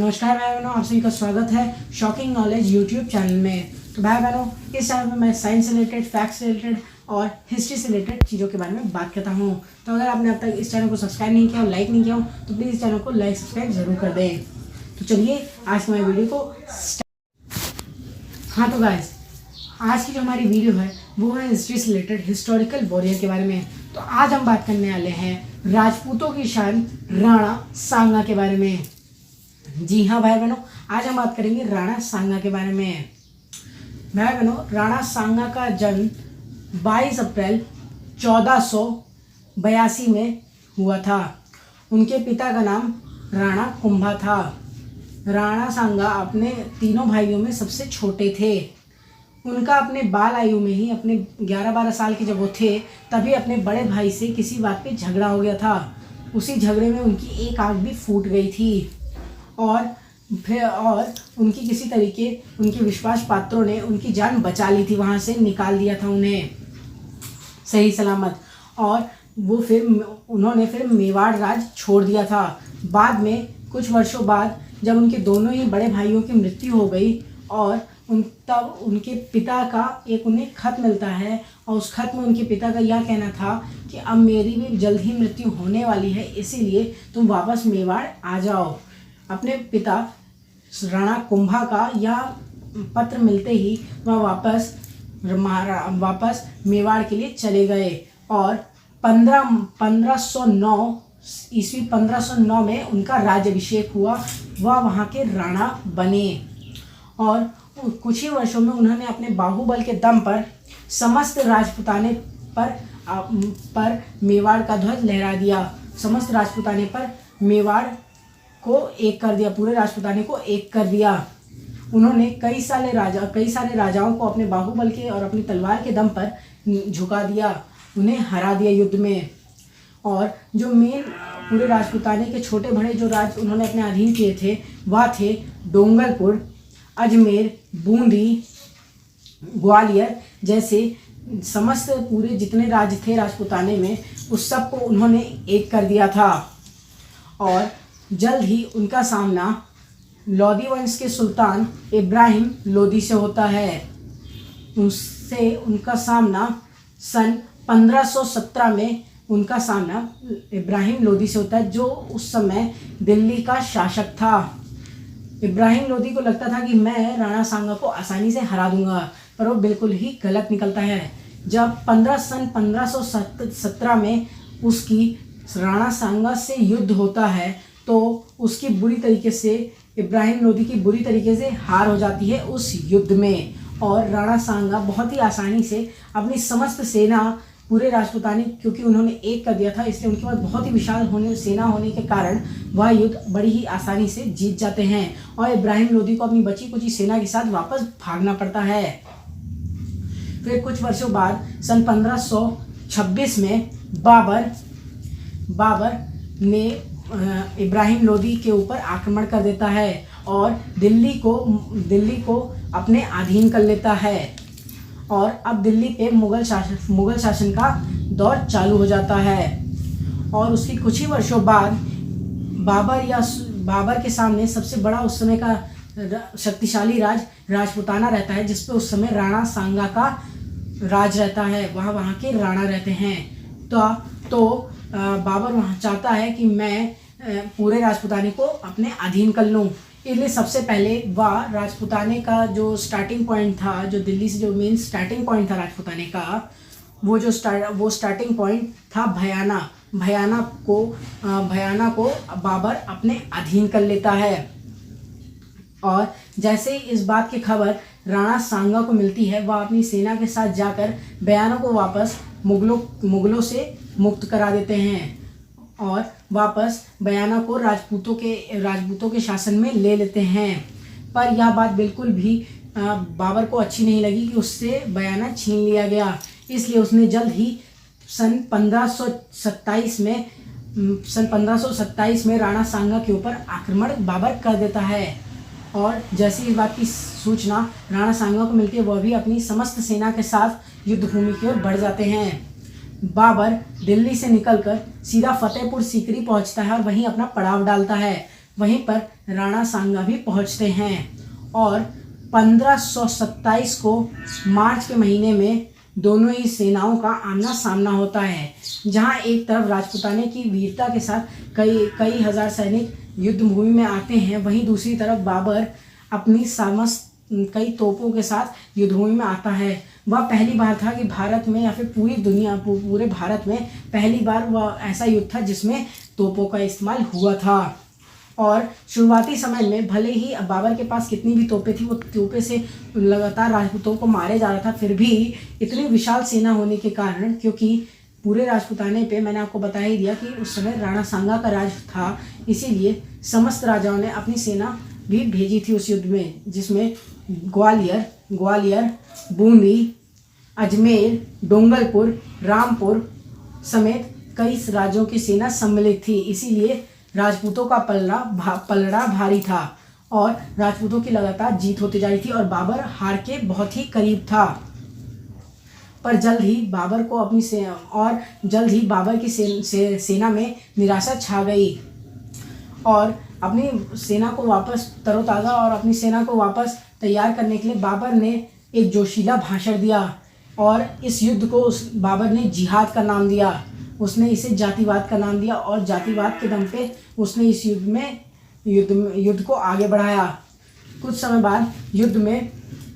नमस्कार भाई बहनों, आप सभी का स्वागत है शॉकिंग नॉलेज यूट्यूब चैनल में। तो भाई बहनों, इस चैनल में मैं साइंस से रिलेटेड, फैक्ट्स से रिलेटेड और हिस्ट्री से रिलेटेड चीज़ों के बारे में बात करता हूँ। तो अगर आपने अब तक इस चैनल को सब्सक्राइब नहीं किया हो, लाइक नहीं किया हो, तो प्लीज़ इस चैनल को लाइक सब्सक्राइब जरूर कर दें। तो चलिए आज की हमारी वीडियो को हाँ तो गाइस, आज की जो हमारी वीडियो है वो है हिस्ट्री से रिलेटेड हिस्टोरिकल वॉरियर के बारे में। तो आज हम बात करने वाले हैं राजपूतों की शान राणा सांगा के बारे में। जी हाँ भाई बहनों, आज हम बात करेंगे राणा सांगा के बारे में। भाई बहनों, राणा सांगा का जन्म 22 अप्रैल 1482 में हुआ था। उनके पिता का नाम राणा कुंभा था। राणा सांगा अपने तीनों भाइयों में सबसे छोटे थे। उनका अपने बाल आयु में ही, अपने 11-12 साल के जब वो थे, तभी अपने बड़े भाई से किसी बात पे झगड़ा हो गया था। उसी झगड़े में उनकी एक आंख भी फूट गई थी और उनकी किसी तरीके उनके विश्वास पात्रों ने उनकी जान बचा ली थी, वहाँ से निकाल दिया था उन्हें सही सलामत। और उन्होंने फिर मेवाड़ राज छोड़ दिया था। बाद में कुछ वर्षों बाद जब उनके दोनों ही बड़े भाइयों की मृत्यु हो गई और तब उनके पिता का एक उन्हें खत मिलता है और उस खत में उनके पिता का यह कहना था कि अब मेरी भी जल्द ही मृत्यु होने वाली है, इसीलिए तुम वापस मेवाड़ आ जाओ। अपने पिता राणा कुंभा का यह पत्र मिलते ही वह वापस मेवाड़ के लिए चले गए और 1509 में उनका राज्याभिषेक हुआ। वह वहाँ के राणा बने और कुछ ही वर्षों में उन्होंने अपने बाहुबल के दम पर समस्त राजपूताने पर मेवाड़ का ध्वज लहरा दिया। समस्त राजपूताने पर मेवाड़ को एक कर दिया, पूरे राजपूताने को एक कर दिया। उन्होंने कई सारे राजाओं को अपने बाहुबल के और अपनी तलवार के दम पर झुका दिया, उन्हें हरा दिया युद्ध में। और जो मेन पूरे राजपूताने के छोटे बड़े जो राज उन्होंने अपने अधीन किए थे वह थे डोंगरपुर, अजमेर, बूंदी, ग्वालियर जैसे समस्त पूरे जितने राज्य थे राजपूताने में, उस सब को उन्होंने एक कर दिया था। और जल्द ही उनका सामना लोदी वंश के सुल्तान इब्राहिम लोदी से होता है। उससे उनका सामना सन 1517 में उनका सामना इब्राहिम लोदी से होता है, जो उस समय दिल्ली का शासक था। इब्राहिम लोदी को लगता था कि मैं राणा सांगा को आसानी से हरा दूंगा, पर वो बिल्कुल ही गलत निकलता है। जब सन 1517 में उसकी राणा सांगा से युद्ध होता है तो उसकी बुरी तरीके से इब्राहिम लोदी की बुरी तरीके से हार हो जाती है उस युद्ध में और राणा सांगा बहुत ही आसानी से अपनी समस्त सेना पूरे राजपूताने, क्योंकि उन्होंने एक कर दिया था इसलिए उनके पास बहुत ही विशाल सेना होने के कारण वह युद्ध बड़ी ही आसानी से जीत जाते हैं और इब्राहिम लोदी को अपनी बची कुची सेना के साथ वापस भागना पड़ता है। फिर कुछ वर्षों बाद सन 1526 में बाबर ने इब्राहिम लोदी के ऊपर आक्रमण कर देता है और दिल्ली को अपने अधीन कर लेता है और अब दिल्ली पे मुगल शासन का दौर चालू हो जाता है। और उसके कुछ ही वर्षों बाद बाबर के सामने सबसे बड़ा उस समय का शक्तिशाली राज राजपूताना रहता है, जिसपे उस समय राणा सांगा का राज रहता है। वहाँ के राणा रहते हैं। तो बाबर वहाँ चाहता है कि मैं पूरे राजपूताने को अपने अधीन कर लूँ, इसलिए सबसे पहले वह राजपूताने का जो स्टार्टिंग पॉइंट था, जो दिल्ली से जो मेन स्टार्टिंग पॉइंट था राजपूताने का, वो स्टार्टिंग पॉइंट था भयाना को बाबर अपने अधीन कर लेता है। और जैसे ही इस बात की खबर राणा सांगा को मिलती है, वह अपनी सेना के साथ जाकर भयाना को वापस मुगलों से मुक्त करा देते हैं और वापस बयाना को राजपूतों के शासन में ले लेते हैं। पर यह बात बिल्कुल भी बाबर को अच्छी नहीं लगी कि उससे बयाना छीन लिया गया, इसलिए उसने जल्द ही सन 1527 में राणा सांगा के ऊपर आक्रमण बाबर कर देता है। और जैसे इस बात की सूचना राणा सांगा को मिलती है, वह भी अपनी समस्त सेना के साथ युद्ध भूमि की ओर बढ़ जाते हैं। बाबर दिल्ली से निकलकर सीधा फतेहपुर सीकरी पहुंचता है और वहीं अपना पड़ाव डालता है। वहीं पर राणा सांगा भी पहुंचते हैं और 1527 को मार्च के महीने में दोनों ही सेनाओं का आमना सामना होता है, जहां एक तरफ राजपूताने की वीरता के साथ कई हजार सैनिक युद्ध भूमि में आते हैं, वहीं दूसरी तरफ बाबर अपनी समस्त कई तोपों के साथ युद्ध भूमि में आता है। वह पहली बार था कि भारत में या फिर पूरे भारत में पहली बार वह ऐसा युद्ध था जिसमें तोपों का इस्तेमाल हुआ था। और शुरुआती समय में भले ही बाबर के पास कितनी भी तोपें थी, वो तोपे से लगातार राजपूतों को मारे जा रहा था, फिर भी इतनी विशाल सेना होने के कारण, क्योंकि पूरे राजपूताने पे मैंने आपको बता ही दिया कि उस समय राणा सांगा का राज था, इसीलिए समस्त राजाओं ने अपनी सेना भी भेजी थी उस युद्ध में, जिसमें ग्वालियर, बूंदी, अजमेर, डोंगरपुर, रामपुर समेत कई राज्यों की सेना सम्मिलित थी। इसीलिए राजपूतों का पलड़ा भारी था और राजपूतों की लगातार जीत होती जा रही थी और बाबर हार के बहुत ही करीब था। पर जल्द ही बाबर की सेना में निराशा छा गई और अपनी सेना को वापस तरोताज़ा और अपनी सेना को वापस तैयार करने के लिए बाबर ने एक जोशीला भाषण दिया और इस युद्ध को बाबर ने जिहाद का नाम दिया। उसने इसे जातिवाद का नाम दिया और जातिवाद के दम पे उसने इस युद्ध को आगे बढ़ाया। कुछ समय बाद युद्ध में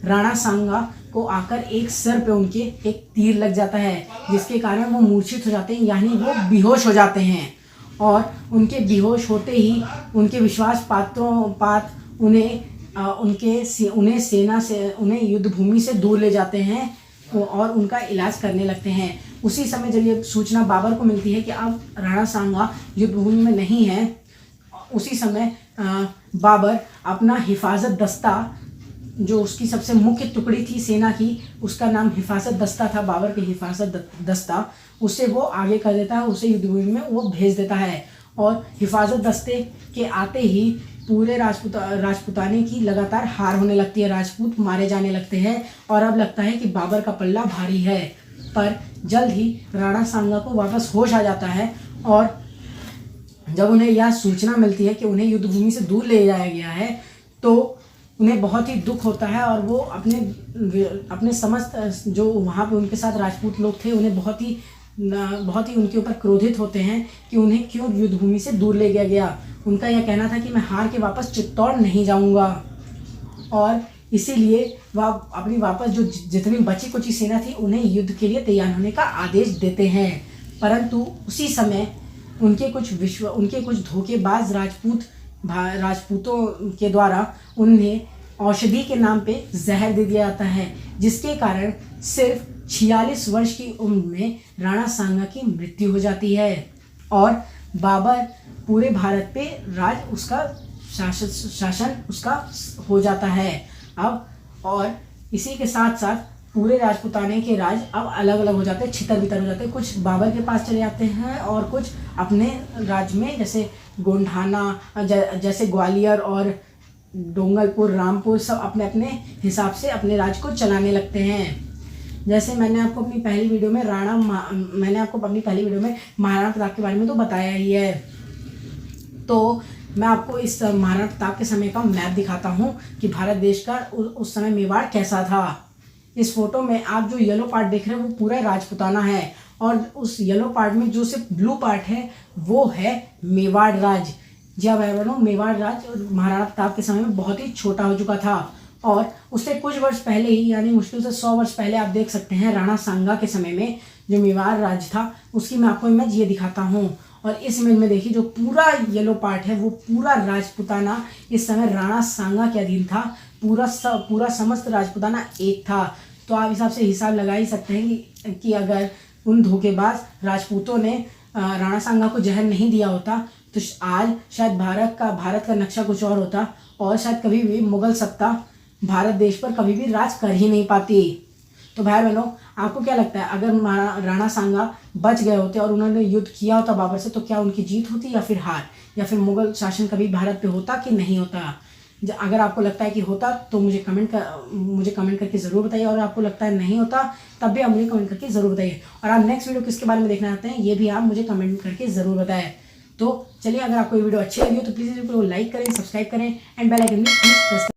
राणा सांगा को आकर एक सर पे उनके एक तीर लग जाता है, जिसके कारण वो मूर्छित हो जाते हैं, यानी वो बेहोश हो जाते हैं। और उनके बेहोश होते ही उनके विश्वास पात उन्हें युद्ध भूमि से दूर ले जाते हैं और उनका इलाज करने लगते हैं। उसी समय जब ये सूचना बाबर को मिलती है कि अब राणा सांगा युद्ध भूमि में नहीं है, उसी समय बाबर अपना हिफाजत दस्ता, जो उसकी सबसे मुख्य टुकड़ी थी सेना की, उसका नाम हिफाजत दस्ता था, बाबर के हिफाजत दस्ता, उससे वो आगे कर देता है, उसे युद्ध भूमि में वो भेज देता है। और हिफाजत दस्ते के आते ही पूरे राजपूताने की लगातार हार होने लगती है, राजपूत मारे जाने लगते हैं और अब लगता है कि बाबर का पल्ला भारी है। पर जल्द ही राणा सांगा को वापस होश आ जाता है और जब उन्हें यह सूचना मिलती है कि उन्हें युद्ध भूमि से दूर ले जाया गया है, तो उन्हें बहुत ही दुख होता है और वो अपने समस्त जो वहाँ पे उनके साथ राजपूत लोग थे, उन्हें बहुत ही उनके ऊपर क्रोधित होते हैं कि उन्हें क्यों युद्ध भूमि से दूर ले गया। उनका यह कहना था कि मैं हार के वापस चित्तौड़ नहीं जाऊंगा और इसीलिए वह अपनी वापस जो जितनी बची कुची सेना थी उन्हें युद्ध के लिए तैयार होने का आदेश देते हैं। परंतु उसी समय उनके कुछ धोखेबाज राजपूतों के द्वारा उन्हें औषधि के नाम पे जहर दे दिया जाता है, जिसके कारण सिर्फ 46 वर्ष की उम्र में राणा सांगा की मृत्यु हो जाती है और बाबर पूरे भारत पे शासन उसका हो जाता है अब। और इसी के साथ साथ पूरे राजपूताने के राज अब अलग अलग हो जाते हैं, छितर बितर हो जाते हैं। कुछ बाबर के पास चले जाते हैं और कुछ अपने राज्य में, जैसे गोंढाना, जैसे ग्वालियर और डोंगरपुर, रामपुर, सब अपने अपने हिसाब से अपने राज्य को चलाने लगते हैं। जैसे मैंने आपको अपनी पहली वीडियो में महाराणा प्रताप के बारे में तो बताया ही है, तो मैं आपको इस महाराणा प्रताप के समय का मैप दिखाता हूँ कि भारत देश का उस समय मेवाड़ कैसा था। इस फोटो में आप जो येलो पार्ट देख रहे हैं वो पूरा राजपूताना है और उस येलो पार्ट में जो सिर्फ ब्लू पार्ट है वो है मेवाड़ राज। जी हाँ भाई बहनों, मेवाड़ राज महाराणा प्रताप के समय में बहुत ही छोटा हो चुका था और उससे कुछ वर्ष पहले ही, यानी मुश्किल से 100 वर्ष पहले आप देख सकते हैं राणा सांगा के समय में जो मेवाड़ राज था उसकी मैं आपको इमेज ये दिखाता हूँ। और इस इमेज में देखिए जो पूरा येलो पार्ट है वो पूरा राजपूताना इस समय राणा सांगा के अधीन था, पूरा समस्त राजपूताना एक था। तो आप हिसाब से हिसाब लगा ही सकते हैं कि अगर उन धोखेबाज राजपूतों ने राणा सांगा को जहर नहीं दिया होता तो आज शायद भारत का नक्शा कुछ और होता और शायद कभी भी मुगल सत्ता भारत देश पर कभी भी राज कर ही नहीं पाती। तो भाई बहनों, आपको क्या लगता है, अगर राणा सांगा बच गए होते और उन्होंने युद्ध किया होता बाबर से, तो क्या उनकी जीत होती या फिर हार, या फिर मुगल शासन कभी भारत पे होता कि नहीं होता? अगर आपको लगता है कि होता तो मुझे कमेंट करके ज़रूर बताइए, और आपको लगता है नहीं होता तब भी आप मुझे कमेंट करके ज़रूर बताइए। और आप नेक्स्ट वीडियो किसके बारे में देखना चाहते हैं ये भी आप मुझे कमेंट करके ज़रूर बताएं। तो चलिए, अगर आपको ये वीडियो अच्छी लगी हो तो प्लीज़ इसको लाइक करें, सब्सक्राइब करें एंड बेल आइकन भी प्लीज़ प्रेस